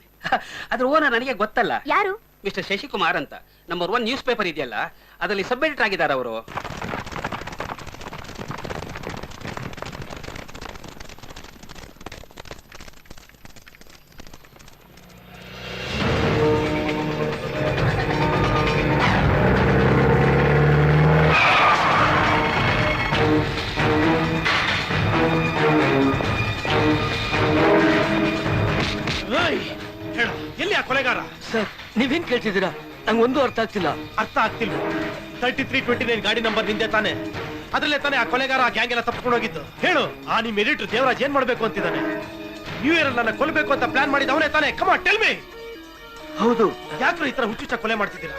ಅದ್ರ ಓನರ್ ನನಗೆ ಗೊತ್ತಲ್ಲ. ಯಾರು? ಮಿಸ್ಟರ್ ಶಶಿಕುಮಾರ್ ಅಂತ. ನಂಬರ್ 1 ನ್ಯೂಸ್ ಪೇಪರ್ ಇದೆಯಲ್ಲ, ಅದರಲ್ಲಿ ಸಬ್ ಎಡಿಟರ್ ಆಗಿದ್ದಾರೆ ಅವರು. ಹೇಳ, ಎಲ್ಲಿ ಆ ಕೊಲೆಗಾರ? ಸರ್ ನೀವೇನ್ ಕೇಳ್ತಿದ್ದೀರಾ? ನಂಗೊಂದು ಅರ್ಥ ಆಗ್ತಿಲ್ಲ. ಅರ್ಥ ಆಗ್ತಿಲ್ವ? 3329 ಗಾಡಿ ನಂಬರ್ ನಿಂದೆ ತಾನೆ? ಅದ್ರಲ್ಲೇ ತಾನೆ ಆ ಕೊಲೆಗಾರ ಆ ಗ್ಯಾಂಗ್ ಎಲ್ಲ ತಪ್ಪಿಕೊಂಡು ಹೋಗಿದ್ದು. ಹೇಳು, ಆ ನಿಮ್ ಎಡಿಟರ್ ದೇವರಾಜ್ ಏನ್ ಮಾಡ್ಬೇಕು ಅಂತಿದ್ದಾನೆ? ನ್ಯೂ ಇಯರ್ ಅಲ್ಲಿ ನನ್ನ ಕೊಲ್ಬೇಕು ಅಂತ ಪ್ಲಾನ್ ಮಾಡಿದ ಅವನೇ ತಾನೆ? Come on tell me. ಹೌದು. ಯಾಕ್ರು ಈ ತರ ಹುಚ್ಚುಚ್ಚ ಕೊಲೆ ಮಾಡ್ತಿದ್ದೀರಾ?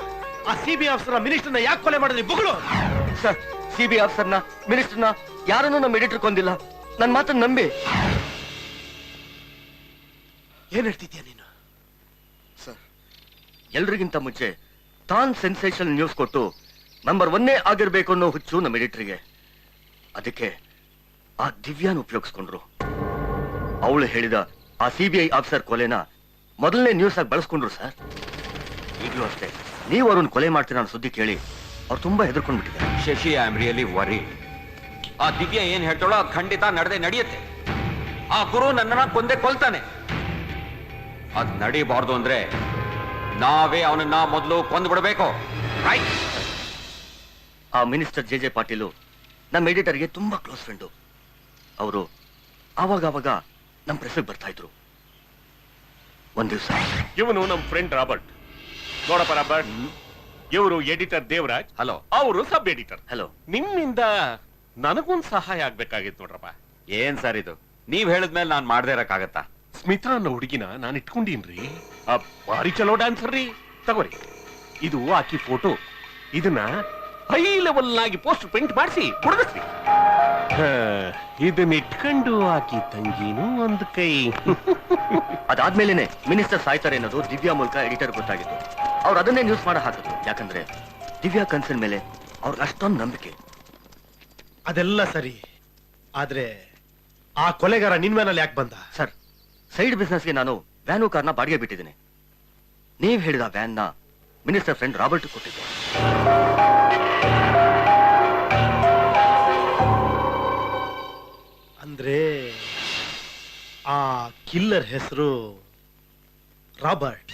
ಆ ಸಿಬಿಐ ಆಫೀಸರ್ ಮಿನಿಸ್ಟರ್ನ ಯಾಕೆ ಕೊಲೆ ಮಾಡಿದ್ರಿ? ಬುಗಳು ಸರ್, ಸಿಬಿಐ ಆಫೀಸರ್ನ ಮಿನಿಸ್ಟರ್ನ ಯಾರನ್ನೂ ನಮ್ಮ ಎಡಿಟರ್ ಕೊಂದಿಲ್ಲ. ನನ್ ಮಾತನ್ನ ನಂಬಿ. ಏನ್ ಹೇಳ್ತಿದ್ಯಾ ನೀನು? ಸರ್, ಎಲ್ರಿಗಿಂತ ಮುಂಚೆ ತಾನ್ ಸೆನ್ಸೇಷನ್ ನ್ಯೂಸ್ ಕೊಟ್ಟು ನಂಬರ್ 1 ಆಗಿರ್ಬೇಕು ಅನ್ನೋ ಹುಚ್ಚು ನಮ್ಮ ಎಡಿಟರ್ಗೆ. ಅದಕ್ಕೆ ಆ ದಿವ್ಯಾನ್ ಉಪಯೋಗಿಸ್ಕೊಂಡ್ರು. ಅವಳು ಹೇಳಿದ ಆ ಸಿಬಿಐ ಆಫೀಸರ್ ಕೊಲೆನ ಮೊದಲನೇ ನ್ಯೂಸ್ ಆಗಿ ಬಳಸ್ಕೊಂಡ್ರು ಸರ್. ಈಗಲೂ ಅಷ್ಟೇ, ನೀವು ಅವ್ರನ್ನ ಕೊಲೆ ಮಾಡ್ತೀರ ಅನ್ನೋ ಸುದ್ದಿ ಕೇಳಿ ಅವ್ರು ತುಂಬಾ ಹೆದರ್ಕೊಂಡ್ಬಿಟ್ಟಿದ್ದಾರೆ. Shashi, I am really worry. ಆ ದಿವ್ಯ ಏನ್ ಹೇಳ್ತಾಳೋ ಅದು ಖಂಡಿತ ನಡೆಯುತ್ತೆ. ಆ ಗುರು ನನ್ನನ್ನ ಕೊಂದೇ ಕೊಲ್ತಾನೆ. ಅದ್ ನಡೀಬಾರ್ದು ಅಂದ್ರೆ ನಾವೇ ಅವನನ್ನ ಮೊದಲು ಕೊಂದು ಬಿಡಬೇಕು. ರೈಟ್? ಆ ಮಿನಿಸ್ಟರ್ ಜೆ ಪಾಟೀಲು ನಮ್ಮ ಎಡಿಟರ್ಗೆ ತುಂಬಾ ಕ್ಲೋಸ್ ಫ್ರೆಂಡು. ಅವರು ಆವಾಗ ನಮ್ಮ ಪ್ರೆಸ್ಗೆ ಬರ್ತಾ ಇದ್ರು. ಒಂದ್ ದಿವಸ ಇವನು ನಮ್ಮ ಫ್ರೆಂಡ್ ರಾಬರ್ಟ್. ನೋಡಪ್ಪ ರಾಬರ್ಟ್, ಇವರು ಎಡಿಟರ್ ದೇವರಾಜ್. ಹಲೋ. ಅವರು ಸಬ್ ಎಡಿಟರ್. ಹಲೋ. ನಿಮ್ಮಿಂದ ನನಗೊಂದು ಸಹಾಯ ಆಗ್ಬೇಕಾಗಿತ್ತು ನೋಡ್ರಪ್ಪ. ಏನ್ ಸರ್ ಇದು? ನೀವ್ ಹೇಳಿದ್ಮೇಲೆ ನಾನ್ ಮಾಡದೇ ಇರಕ್ಕಾಗತ್ತಾ? ಸ್ಮಿತಾ ಅನ್ನೋ ಹುಡುಗಿನ ನಾನು ಇಟ್ಕೊಂಡೀನ್ರಿ. ಭಾರಿ ಚಲೋ ಡ್ಯಾನ್ಸರ್ ರೀ. ತಗೋರಿ, ಇದು ಆಕಿ ಫೋಟೋ. ಇದನ್ನ ಹೈ ಲೆವೆಲ್ ಆಗಿ ಪೋಸ್ಟ್ ಪ್ರಿಂಟ್ ಮಾಡಿಸಿ ಕೊಡದ್ರಿ. ಇದನ್ನ ಇಟ್ಕೊಂಡು ಆಕಿ ತಂಗಿನೂ ಒಂದು ಕೈ. ಅದಾದ್ಮೇಲೆನೆ ಮಿನಿಸ್ಟರ್ ಸಾಯ್ತಾರೆ ಅನ್ನೋದು ದಿವ್ಯಾ ಮೂಲಕ ಎಡಿಟರ್ ಗೊತ್ತಾಗಿತ್ತು. ಅವ್ರು ಅದನ್ನೇ ನ್ಯೂಸ್ ಮಾಡ ಹಾಕಿದ್ರು. ಯಾಕಂದ್ರೆ ದಿವ್ಯಾ ಕನ್ಸನ್ ಮೇಲೆ ಅವ್ರಿಗೆ ಅಷ್ಟೊಂದು ನಂಬಿಕೆ. ಅದೆಲ್ಲ ಸರಿ, ಆದ್ರೆ ಆ ಕೊಲೆಗಾರ ನಿನ್ ಮೇಲೆ ಯಾಕೆ ಬಂದ? ಸರ್, ಸೈಡ್ ಬಿಸ್ನೆಸ್ಗೆ ನಾನು ವ್ಯಾನು ಕಾರ್ನ ಬಾಡಿಗೆ ಬಿಟ್ಟಿದ್ದೀನಿ. ನೀವ್ ಹೇಳಿದ ವ್ಯಾನ್ನ ಮಿನಿಸ್ಟರ್ ಫ್ರೆಂಡ್ ರಾಬರ್ಟ್ ಕೊಟ್ಟಿದ್ದೆ. ಅಂದ್ರೆ ಆ ಕಿಲ್ಲರ್ ಹೆಸರು ರಾಬರ್ಟ್.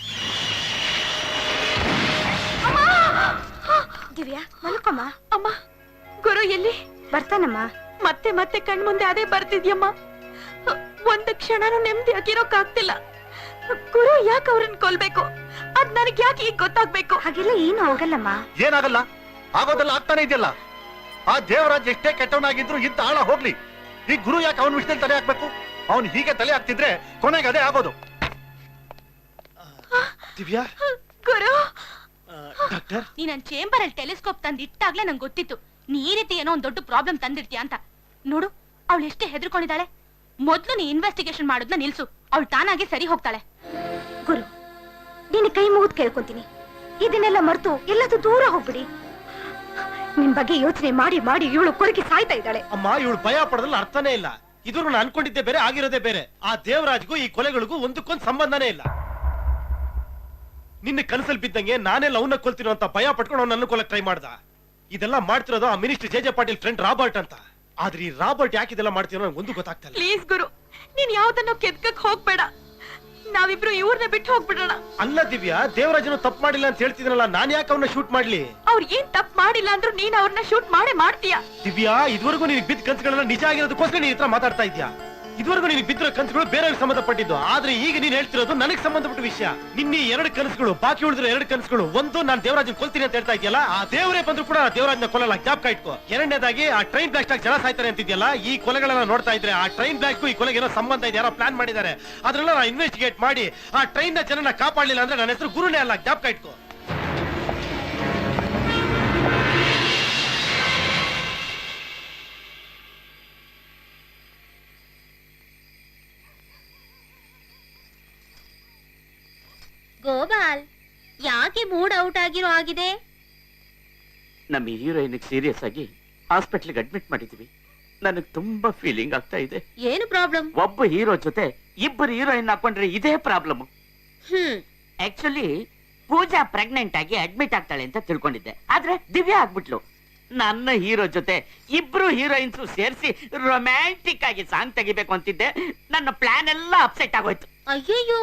ದಿವ್ಯಾ ಮಲ್ಕೊಮ್ಮ. ಅಮ್ಮ, ಗುರು ಎಲ್ಲಿ? ಬರ್ತಾನಮ್ಮ. ಮತ್ತೆ ಮತ್ತೆ ಕಣ್ಮುಂದೆ ಅದೇ ಬರ್ತಿದ್ಯಮ್ಮ. ಒಂದು ಕ್ಷಣನೂ ನೆಮ್ಮದಿ ಆಗಿರೋಕ್ಕಾಗ್ತಿಲ್ಲ. ಗುರು ಯಾಕೆ ಅವ್ರನ್ನ ಕೊಲ್ಬೇಕು? ಅದ್ ನನಗೆ ಯಾಕೆ ಈಗ ಗೊತ್ತಾಗ್ಬೇಕು? ಹಾಗೆಲ್ಲ ಏನು ಹೋಗಲ್ಲಮ್ಮ. ಏನಾಗಲ್ಲ, ಆಗೋದೆಲ್ಲ ಆಗ್ತಾನೆ ಇದೆಯಲ್ಲ. ಆ ದೇವರಾಜ್ ಎಷ್ಟೇ ಕೆಟ್ಟವನಾಗಿದ್ರು ಇದ್ದ ಆಳ ಹೋಗ್ಲಿ. ಈ ಗುರು ಯಾಕೆ ಅವನ ವಿಷಯದಲ್ಲಿ ತಲೆ ಹಾಕ್ಬೇಕು? ಅವನು ಹೀಗೆ ತಲೆ ಹಾಕ್ತಿದ್ರೆ ಕೊನೆಗೆ ಅದೇ ಆಗೋದು. ದಿವ್ಯಾ, ಗುರು, ಡಾಕ್ಟರ್, ನೀ ನನ್ ಚೇಂಬರ್ ಅಲ್ಲಿ ಟೆಲಿಸ್ಕೋಪ್ ತಂದು ಇಟ್ಟಾಗ್ಲೇ ನಂಗೆ ಗೊತ್ತಿತ್ತು ನೀ ಈ ರೀತಿ ಏನೋ ಒಂದ್ ದೊಡ್ಡ ಪ್ರಾಬ್ಲಮ್ ತಂದಿರ್ತೀಯ ಅಂತ. ನೋಡು, ಅವಳು ಎಷ್ಟೇ ಹೆದರ್ಕೊಂಡಿದ್ದಾಳೆ. ಮೊದ್ಲು ನೀ ಇನ್ವೆಸ್ಟಿಗೇಷನ್ ಮಾಡೋದನ್ನ ನಿಲ್ಸು. ಅವಳು ತಾನಾಗೆ ಸರಿ ಹೋಗ್ತಾಳೆ. ಗುರು, ನಿನ್ನ ಕೈ ಮುಗಿದು ಕೇಳ್ಕೊಂತೀನಿ, ಇದನ್ನೆಲ್ಲ ಮರೆತು ಎಲ್ಲದೂ ದೂರ ಹೋಗ್ಬಿಡಿ. ನಿಮ್ ಬಗ್ಗೆ ಯೋಚನೆ ಮಾಡಿ ಮಾಡಿ ಇವಳು ಕೊರಗಿ ಸಾಯ್ತಾ ಇದ್ದಾಳೆ. ಅಮ್ಮ, ಇವಳು ಭಯ ಪಡೋದ್ರಲ್ಲಿ ಅರ್ಥನೇ ಇಲ್ಲ. ಇದ್ರು ನಾನು ಅನ್ಕೊಂಡಿದ್ದೆ ಬೇರೆ, ಆಗಿರೋದೇ ಬೇರೆ. ಆ ದೇವರಾಜ್ಗೂ ಈ ಕೊಲೆಗಳಿಗೂ ಒಂದಕ್ಕೊಂದು ಸಂಬಂಧನೇ ಇಲ್ಲ. ನಿನ್ನ ಕನಸಲ್ಲಿ ಬಿದ್ದಂಗೆ ನಾನೆಲ್ಲ ಅವನ್ನ ಕೊಲ್ತೀನೋ ಅಂತ ಭಯ ಪಟ್ಕೊಂಡು ಅವ್ನು ನನ್ನ ಕೊಲ್ಲಕ್ ಟ್ರೈ ಮಾಡ್ದ. ಇದೆಲ್ಲ ಮಾಡ್ತಿರೋದು ಆ minister J Patil friend Robert ಅಂತ. ಆದ್ರೆ ಈ ರಾಬರ್ಟ್ ಯಾಕೆ ಇದೆಲ್ಲ ಮಾಡ್ತೀನೋ ನನಗೆ ಒಂದು ಗೊತ್ತಾಗ್ತಾ ಇಲ್ಲ. ಪ್ಲೀಸ್ ಗುರು, ನೀನ್ ಯಾವ್ದನ್ನೋ ಕೆದ್ಕಕ್ ಹೋಗ್ಬೇಡ. ನಾವಿಬ್ರು ಇವ್ರನ್ನ ಬಿಟ್ಟು ಹೋಗ್ಬಿಡೋಣ. ಅಲ್ಲ ದಿವ್ಯಾ, ದೇವರಾಜನು ತಪ್ಪು ಮಾಡಿಲ್ಲ ಅಂತ ಹೇಳ್ತಿದ್ರಲ್ಲ, ನಾನ್ ಯಾಕೆ ಅವನ್ನ ಶೂಟ್ ಮಾಡ್ಲಿ? ಅವ್ರು ಏನ್ ತಪ್ಪು ಮಾಡಿಲ್ಲ ಅಂದ್ರೂ ನೀನ್ ಅವ್ರನ್ನ ಶೂಟ್ ಮಾಡ್ತೀಯ. ದಿವ್ಯಾ, ಇದುವರೆಗೂ ನಿನಗೆ ಬಿದ್ದ ಕನ್ಸುಗಳೆಲ್ಲ ನಿಜ ಆಗಿರೋದಕ್ಕೋಸ್ಕರ ನೀನ್ ಈ ತರ ಮಾತಾಡ್ತಾ ಇದ್ಯಾ. ಇದುವರೆಗೂ ನಿನಗೆ ಬಿದ್ದಿರೋ ಕನಸುಗಳು ಬೇರೆಯವ್ರಿಗೆ ಸಂಬಂಧಪಟ್ಟಿದ್ದು, ಆದ್ರೆ ಈಗ ನೀನ್ ಹೇಳ್ತಿರೋದು ನನಗೆ ಸಂಬಂಧಪಟ್ಟ ವಿಷಯ. ನಿನ್ನೆ 2 ಕನಸುಗಳು, ಬಾಕಿ ಉಳಿದಿರೋ 2 ಕನಸುಗಳು. ಒಂದು, ನಾನು ದೇವರಾಜನ್ ಕೊಲ್ತೀನಿ ಅಂತ ಹೇಳ್ತಾ ಇದೆಯಲ್ಲ, ಆ ದೇವರೇ ಬಂದ್ರು ಕೂಡ ದೇವರಾಜನ ಕೊಲ್ಲಲ್ಲ, ಜ್ಞಾಪಕ ಇಟ್ಕೋ. ಎರಡನೇದಾಗಿ ಆ ಟ್ರೈನ್ ಬ್ಲಾಸ್ಟ್ ಆಗಿ ಜನ ಸಾಯ್ತಾರೆ ಅಂತಿದ್ಯಲ್ಲ, ಈ ಕೊಲೆಗಳನ್ನ ನೋಡ್ತಾ ಇದ್ರೆ ಆ ಟ್ರೈನ್ ಬ್ಲಾಸ್ಟ್ಗೂ ಈ ಕೊಲೆಗೆ ಏನೋ ಸಂಬಂಧ ಇದೆ, ಯಾರೋ ಪ್ಲಾನ್ ಮಾಡಿದ್ದಾರೆ. ಅದ್ರೆಲ್ಲ ನಾನು ಇನ್ವೆಸ್ಟಿಗೇಟ್ ಮಾಡಿ ಆ ಟ್ರೈನ್ ನ ಜನನ ಕಾಪಾಡಲಿಲ್ಲ ಅಂದ್ರೆ ನನ್ನ ಹೆಸರು ಗುರುನೇ ಅಲ್ಲ, ಜ್ಞಾಪಕ ಇಟ್ಕೋ. ಗೋಪಾಲ್, ಯಾಕೆ ಮೂಡ್ ಔಟ್ ಆಗಿದೆ? ನಮ್ಮ ಹೀರೋಯಿನ್ ಸೀರಿಯಸ್ ಆಗಿ ಹಾಸ್ಪಿಟ್ಲಿಗೆ ಅಡ್ಮಿಟ್ ಮಾಡಿದೀವಿ. ನನಗೆ ತುಂಬಾ ಫೀಲಿಂಗ್ ಆಗ್ತಾ ಇದೆ. ಏನು ಪ್ರಾಬ್ಲಮ್? ಒಬ್ಬ ಹೀರೋ ಜೊತೆ 2 ಹೀರೋಯಿನ್ ಹಾಕೊಂಡ್ರೆ ಇದೇ ಪ್ರಾಬ್ಲಮ್. ಆಕ್ಚುಲಿ ಪೂಜಾ ಪ್ರೆಗ್ನೆಂಟ್ ಆಗಿ ಅಡ್ಮಿಟ್ ಆಗ್ತಾಳೆ ಅಂತ ತಿಳ್ಕೊಂಡಿದ್ದೆ, ಆದ್ರೆ ದಿವ್ಯಾ ಆಗ್ಬಿಟ್ಲು. ನನ್ನ ಹೀರೋ ಜೊತೆ 2 ಹೀರೋಯಿನ್ಸ್ ಸೇರಿಸಿ ರೊಮ್ಯಾಂಟಿಕ್ ಆಗಿ ಸಾಂಗ್ ತೆಗಿಬೇಕು ಅಂತಿದ್ದೆ. ನನ್ನ ಪ್ಲಾನ್ ಎಲ್ಲ ಅಪ್ಸೆಟ್ ಆಗೋಯ್ತು. ಅಯ್ಯಯ್ಯೋ,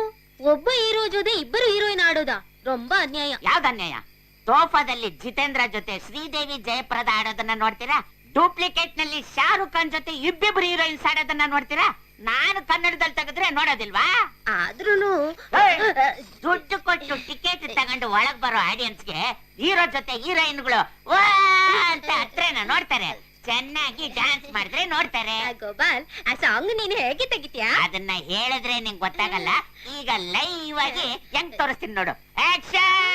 ಒಬ್ಬ ಹೀರೋ ಜೊತೆ 2 ಹೀರೋಯಿನ್ ಆಡೋದಾ? ರೊಂಬ ಅನ್ಯಾಯ. ಯಾವ್ದು ಅನ್ಯಾಯ? ತೋಫಾದಲ್ಲಿ ಜಿತೇಂದ್ರ ಜೊತೆ ಶ್ರೀದೇವಿ ಜಯಪ್ರದ ಆಡೋದನ್ನ ನೋಡ್ತೀರಾ? ಡೂಪ್ಲಿಕೇಟ್ ನಲ್ಲಿ ಶಾರುಖ್ ಖಾನ್ ಜೊತೆ 2 ಹೀರೋಯಿನ್ಸ್ ಆಡೋದನ್ನ ನೋಡ್ತೀರಾ? ನಾನು ಕನ್ನಡದಲ್ಲಿ ತೆಗೆದ್ರೆ ನೋಡೋದಿಲ್ವಾ? ಆದ್ರೂನು ದುಡ್ಡು ಕೊಟ್ಟು ಟಿಕೆಟ್ ತಗೊಂಡು ಒಳಗ್ ಬರೋ ಆಡಿಯನ್ಸ್ಗೆ ಹೀರೋ ಜೊತೆ ಹೀರೋಯಿನ್ಗಳು ಅಂತ ಹತ್ರನ ನೋಡ್ತಾರೆ. ಚೆನ್ನಾಗಿ ಡ್ಯಾನ್ಸ್ ಮಾಡಿದ್ರೆ ನೋಡ್ತಾರೆ. ಗೋಪಾಲ್, ಆ ಸಾಂಗ್ ನೀನು ಹೇಗೆ ತೆಗಿತೀಯಾ? ಅದನ್ನ ಹೇಳಿದ್ರೆ ನಿಂಗೆ ಗೊತ್ತಾಗಲ್ಲ. ಈಗ ಲೈವ್ ಆಗಿ ಹೆಂಗ್ ತೋರಿಸ್ತೀನಿ ನೋಡು. ಆಕ್ಷನ್!